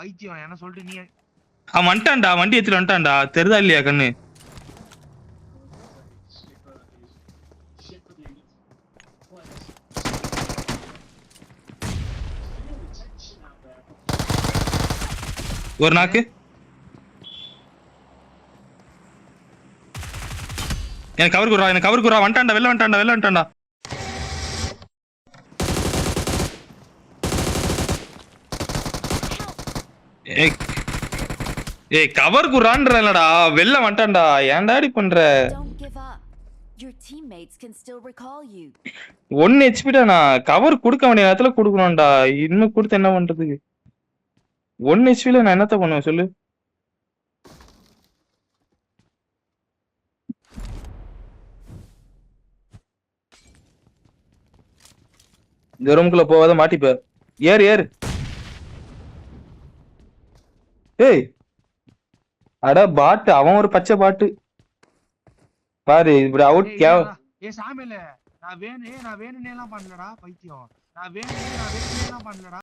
பைத்தியம் என்ன சொல்லிட்டு நீ அவன் வந்துட்டான்டா, வண்டி எடுத்துட்டு வந்துட்டான்டா. தெரிதா இல்லையா கண்ணு? ஒரு நாக்கு. எனக்கு கவர் குறா, எனக்கு கவர் குறா. வந்துட்டான்டா, வெளில வந்துட்டான்டா, வெளில வந்துட்டான்டா. ஏய் கவர் குறான்றலடா, வெளில வந்துட்டான்டா. ஏன்டா இப்படி பண்ற? Your teammates can still recall you. 1 HP Danah. Cover கொடுக்க வேண்டிய நேரத்துல கொடுக்கணும்டா. இன்னும் கொடுத்து என்ன பண்றதுக்கு? 1 HP ல நான் என்னத்த பண்ணுவேன் சொல்லு? இந்த ரூம்குள்ள போகாத மாட்டிப்ப. ஏறு ஏறு. ஏய் அட பாட்டு, அவன் ஒரு பச்சை பாட்டு பாரு. இப்படி அவுட் சாமியில நான் வேணுனே எல்லாம் பண்ணலடா பைத்தியம். நான் வேணுனே எல்லாம் பண்ணலடா.